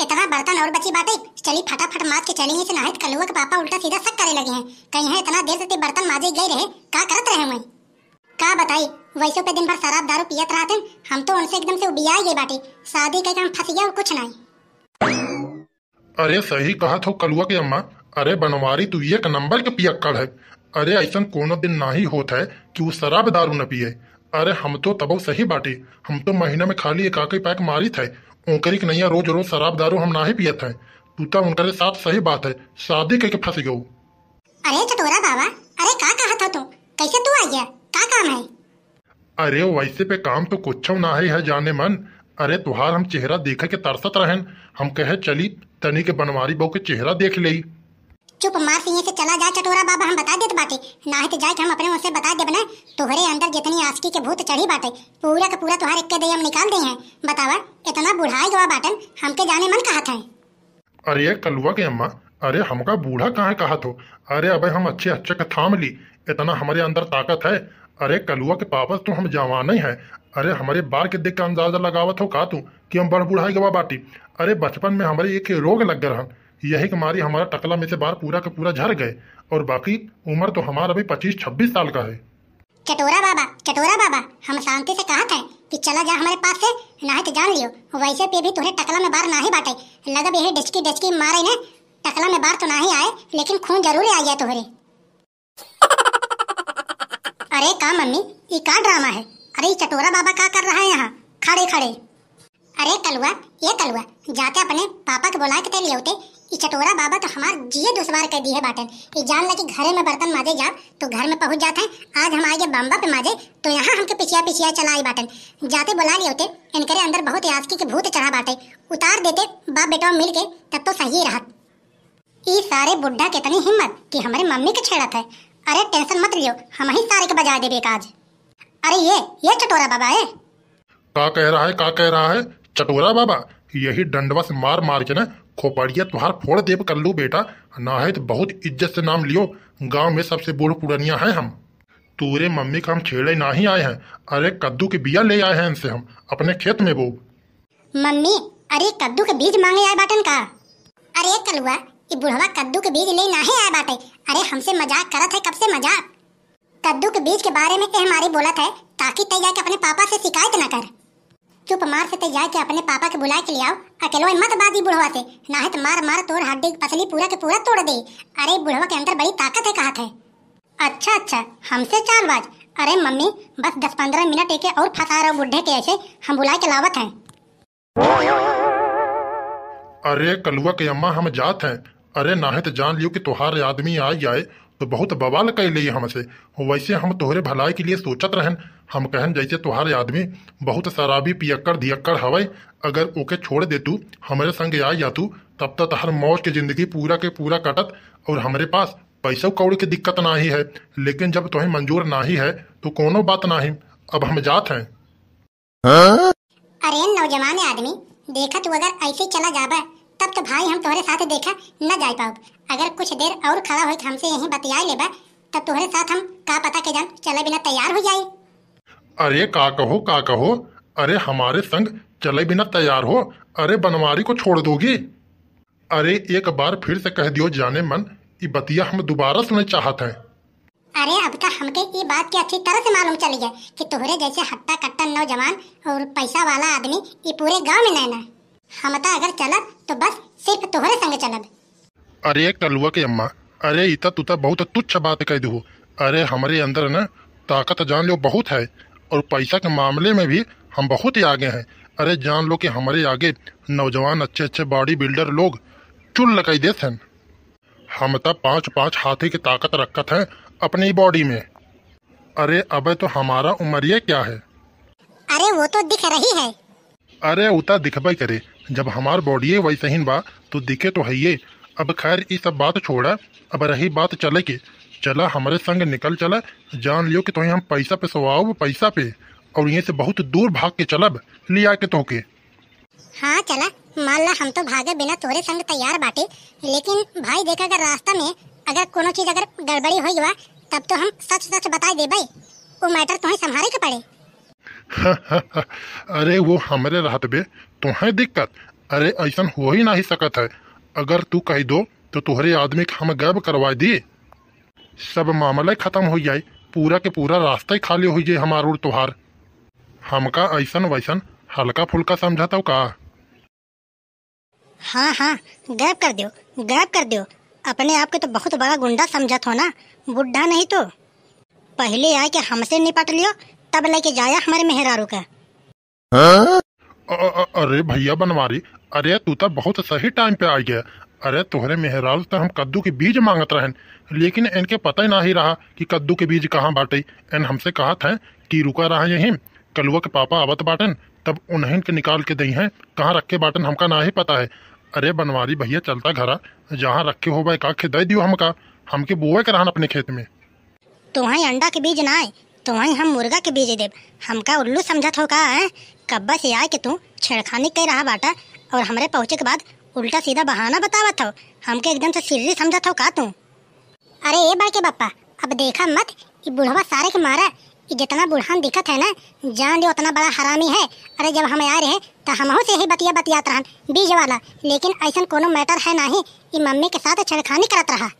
इतना बर्तन और बची बाटे, चली फटाफट माज के चली से नाहित कलुआ के पापा उल्टा सीधा शक करे लगे हैं। कहीं है इतना देर से ते बर्तन माजे गए रहे, का करत रहे मैं का बताई। वैसे पे दिन भर शराब दारू पियत रहते, हम तो उनसे एकदम से उबिया गए बाटे। शादी के काम फंस गया और कुछ नहीं। अरे सही कहा तो कलुआ के अम्मा। अरे बनवारी तू एक नंबर के पियक्कड़ है। अरे ऐसा कोनो दिन ना ही होता है कि वो शराब दारू न पिए। अरे हम तो तब सही बाटी, हम तो महीने में खाली एक आके पैक मारी थे। ओकरी के नैया रोज रोज शराब दारू हम ना ही पियत है। तू तो उनके साथ सही बात है, शादी के फंस गयो। अरे चटोरा बाबा, अरे का कहा था तू, कैसे तू आ गया, का काम है? अरे वैसे पे काम तो कुछ ना ही है जाने मन। अरे तुहार हम चेहरा देखे के तरसत रहन, हम कहे चली तनी के बनवारी बहू के चेहरा देख ले। चुप मार सिंह से चला जा चटोरा बाबा, हम बता देत बाटे। ना ही तो जाए हम अपने मुंह से बता दे बना। तोहरे अंदर जितनी आस्की के भूत चढ़ी बाटे पूरा का पूरा तुहार एक दे हम निकाल दे हैं। बतावा इतना बुढ़ाई गवा बाटन, हमके जाने मन कहा था। अरे कलुआ के अम्मा, अरे हमका बूढ़ा कहाँ कहा तो। अरे अबे हम अच्छे अच्छे का थाम ली, इतना हमारे अंदर ताकत है। अरे कलुआ के पापा तो हम जवान ही है। अरे हमारे बार के देख के अंदाजा लगावत हो का तू कि हम बड़ बुढ़ाई गवा बाटी। अरे बचपन में हमारे एक रोग लग गया, यही कमारी हमारा टकला में से बाहर पूरा का पूरा झड़ गए। और बाकी उम्र तो हमारा अभी 25-26 साल का है। चटोरा बाबा, हम शांति से कहा था कि चला जा हमारे पास से, ना ही तो जान लियो वैसे पे भी तुम्हें टकला में बार ना ही बाटे। लगा यही डिचकी मारे ने, टकला में बार तो ना ही आए लेकिन खून जरूर आ गया तुम्हारे। अरे का मम्मी, ये का ड्रामा है? अरे ये चटोरा बाबा का कर रहा है यहाँ खड़े खड़े? अरे कलुआ, ये कलुआ जाते अपने पापा के बुला के ते लिए होते। ये चटोरा बाबा तो हमार जिये दुश्वार कर दी है बाटन। ये जान लगे घरे में बर्तन माजे जा तो घर में पहुंच जाते हैं। आज हम आए बम्बा पे माजे तो यहाँ हमके पिछिया चला आई बाटन। जाते बुला लिए होते, इनके अंदर बहुत आस्की के भूत चढ़ा बाटे, उतार देते बाप बेटा मिल के, तब तो सही रहा। ये सारे बुढ़ा कितनी हिम्मत कि हमारे मम्मी के छेड़त है। अरे टेंशन मत लियो, हम ही सारे के बजा देबे आज। अरे ये चटोरा बाबा है। का कह रहा है चटोरा बाबा? यही डंडवा से मार मार के ना खोपड़िया तुहार फोड़ देव कल्लू बेटा। ना है तो बहुत इज्जत से नाम लियो, गांव में सबसे बूढ़ पुरनिया है हम। तूरे मम्मी का हम छेड़े ना ही आए हैं। अरे कद्दू के बिया ले आए हैं इनसे हम अपने खेत में बो। मम्मी, अरे कद्दू के बीज मांगे आए बाटन का? अरे कलुआ, ये बुढ़वा कद्दू के बीज ले ना ही आए बाटे। अरे हमसे मजाक करत है, कब से मजाक। कद्दू के बीज के बारे में हमारी बोलत है ताकि तय जाके अपने पापा से शिकायत न कर। चुप मार से तय जाके अपने पापा के बुला के ले आओ। अकेलो मत बादी बुढ़वा से, ना है तो मार तोड़ हड्डी पसली पूरा के पूरा तोड़ दे। अरे बुढ़वा के अंदर बड़ी ताकत है कहा थे। अच्छा हमसे चालबाज। अरे मम्मी बस 10-15 मिनट एक और फंसा रहा बुढ़े के, ऐसे हम बुला के लावत हैं। अरे कलुआ के अम्मा हम जात हैं। अरे ना है तो जान लियो कि तुहार आदमी आ जाए तो बहुत बवाल कह लिए हमसे। वैसे हम तोहरे भलाई के लिए सोचत रहन। हम कहन जैसे तुहारे आदमी बहुत शराबी पियक्कड़ धियक्कड़ हवै, अगर ओके छोड़ दे तू हमारे संग आ जा तू, तब तक हर मौज की जिंदगी पूरा के पूरा कटत और हमारे पास पैसा कौड़ी की दिक्कत ना ही है। लेकिन जब तुम्हें मंजूर ना ही है तो कोनो बात ना ही। अब हम जात हैं। अरे नौजवान आदमी, देखा तू अगर ऐसे चला जाबा तब तो भाई हम तुम्हारे साथ देखा न जा पाओ। अगर कुछ देर और खड़ा हो हमसे यहीं बतिया लेबा तब तुम्हारे साथ हम का पता के जान चले बिना तैयार हो जाए। अरे का कहो, अरे हमारे संग चले बिना तैयार हो? अरे बनवारी को छोड़ दोगी? अरे एक बार फिर से कह दियो जाने मन, ये बतिया हम दोबारा सुनना चाहते हैं। अरे अब तक हमके ये बात की अच्छी तरह से मालूम चली है कि तुम्हारे जैसे हट्टा कट्टा नौजवान और पैसा वाला आदमी ये पूरे गांव में नहीं। हम तो अगर चलब तो बस सिर्फ तुम्हारे संग चलब। अरे कलुआ के अम्मा, अरे इतना तुता बहुत तुच्छ बात कह दो। अरे हमारे अंदर न ताकत जान लो बहुत है और पैसा के मामले में भी हम बहुत ही आगे हैं। अरे जान लो कि हमारे आगे नौजवान अच्छे बॉडी बिल्डर लोग चुल लगाई देते हैं। हम तो 5-5 हाथी की ताकत रखत हैं अपनी बॉडी में। अरे अबे तो हमारा उम्र क्या है? अरे वो तो दिख रही है। अरे उता दिखबे करे, जब हमार बॉडी वैसे ही बा तो दिखे तो है ये। अब खैर ये सब बात छोड़ा, अब रही बात चले की, चला हमारे संग निकल चला। जान लियो कि तुम्हें हम पैसा पे सवाओ पैसा पे, और यहीं से बहुत दूर भाग के चलब लिया के तोके। हाँ चला, मान ला हम तो भागे बिना तोरे संग तैयार बाटे, लेकिन भाई देखा अगर रास्ता में अगर कोनो चीज अगर गड़बड़ी हो गवा तब तो हम सच सच बता दे भाई, वो मैटर तुम्हें संभाले के पड़े। अरे वो हमारे राहत बे तुम्हें दिक्कत। अरे ऐसा हो ही नहीं सकत है। अगर तू कह दो तो तुहरे आदमी के हम गायब करवा दिए, सब मामला खत्म हो जाए, पूरा के पूरा रास्ता ही खाली हो जाए हमार और तुहार। हमका ऐसन वैसन हल्का फुल्का समझाता का? हाँ हाँ, गायब कर दो, गायब कर दो। अपने आप के तो बहुत बड़ा गुंडा समझत हो ना, बुढ़ा नहीं तो। पहले आए कि हमसे निपट लियो, तब लेके जाया हमारे मेहरारू का। अरे भैया बनवारी, अरे तू तो बहुत सही टाइम पे आ गया। अरे तुहरे मेहरारू तो हम कद्दू के बीज मांगत रहन, लेकिन इनके पता ही ना ही रहा कि कद्दू के बीज कहाँ बाटे। इन हमसे कहा था कि रुका रहा यहीं, कलुआ के पापा आवत बाटन तब उन्हें के निकाल के दई हैं। कहाँ रखे बाटन हमका ना ही पता है। अरे बनवारी भैया चलता घरा, जहाँ रखे हो भाई का दे दियो हमका, हमके बोए के रहन अपने खेत में। तुम्हारी अंडा के बीज ना आए, तुम्हारी हम मुर्गा के बीज देव। हमका उल्लू समझत हो का है? कब्बा से आए कि तू छेड़खानी कर रहा बाटा और हमरे पहुँचे के बाद उल्टा सीधा बहाना बतावत हो। हमके एकदम से सिर्री समझत हो का तू? अरे ये बड़के बप्पा, अब देखा मत, ये बुढ़वा सारे के मारा। ये जितना बुढ़ान दिखत है ना, जान लियो उतना बड़ा हरामी है। अरे जब हम आ रहे तो हमहू से ही बतियात रहन बीज वाला, लेकिन ऐसा कोनो मैटर है नहीं। ये मम्मी के साथ छेड़खानी करत रहा।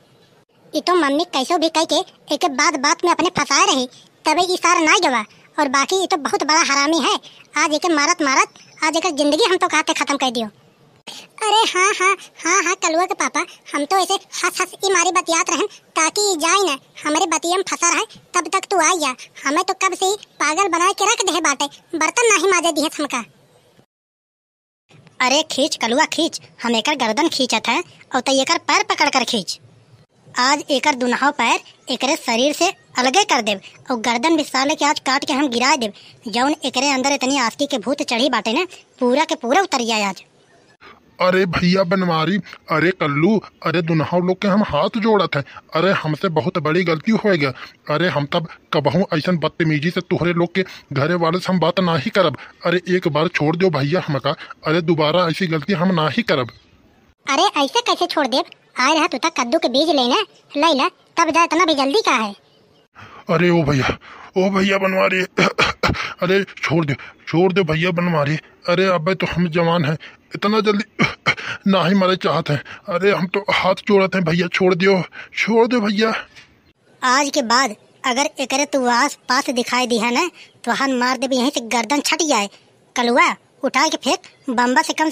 ये तो मम्मी कैसो भी कह के एक बात में अपने फंसाए रही, तबे ये सारा ना गवा। और बाकी ये तो बहुत बड़ा हरामी है। आज एक मारत आज एक जिंदगी हम तो कहते खत्म कर दियो। अरे हाँ हाँ हाँ हाँ कलुआ के पापा, हम तो ऐसे हंस ई मारी बतियात रहन ताकि जाए ना हमारे बतिया में फंसा रहे, तब तक तू आ जा। हमें तो कब से ही पागल बना के रख दे बाटे, बर्तन नहीं माजे दिए हमका। अरे खींच कलुआ खींच, हम एकर गर्दन खींचत है और तो एकर पैर पकड़ कर खींच। आज एकर दुनहाव पैर एकरे शरीर से अलगे कर देव और गर्दन भी साले के आज काट के हम गिरा देव। जौन एकरे अंदर इतनी आस्ती के भूत चढ़ी बाटे ने, पूरा के पूरा उतर जाए आज। अरे भैया बनवारी, अरे कल्लू, अरे दुनहाव लोग के हम हाथ जोड़त है। अरे हमसे बहुत बड़ी गलती हो गया। अरे हम तब कबहू ऐसा बदतमीजी से तुहरे लोग के घरे वाले से हम बात ना ही करब। अरे एक बार छोड़ दो भैया हमका, अरे दोबारा ऐसी गलती हम ना ही करब। अरे ऐसे कैसे छोड़ देव? आए रहा तू तक कद्दू के बीज लेना, ले ला, तब जा, इतना भी जल्दी का है? अरे ओ भैया बनवारी, अरे छोड़ दो भैया बनवारी। अरे अब तो हम जवान हैं, इतना जल्दी ना ही मरे चाहते हैं। अरे हम तो हाथ जोड़ते हैं भैया, छोड़ दो भैया। आज के बाद अगर एकरे तू आस पास दिखाई दी है ना, तो हम मार दे यहीं से गर्दन छट जाए। कलुआ उठा के फेंक, बम्बा से कम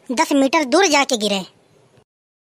10 मीटर दूर जाके गिरे।